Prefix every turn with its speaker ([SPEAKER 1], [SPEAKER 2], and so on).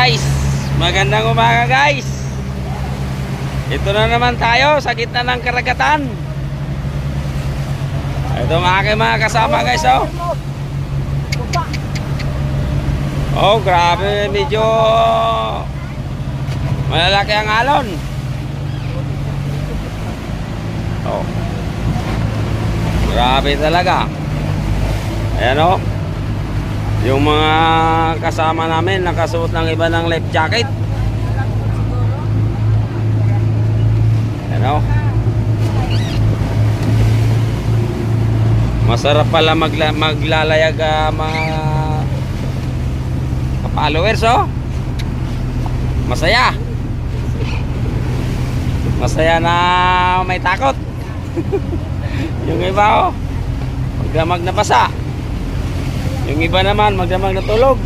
[SPEAKER 1] Guys, magandang umaga guys. Ito na naman tayo sa gitna ng karagatan. Ito mga aking mga kasama guys, oh. Oh, grabe, medyo malalaki ang alon. Oh. Grabe talaga. Ayan, oh. Yung mga kasama namin nakasuot ng iba ng life jacket. Ano? Masarap pala maglalayag mga followers, oh. Masaya. Masaya na may takot. Yung iba, oh, magdamag na basa. Yung iba naman magdamag na tulog.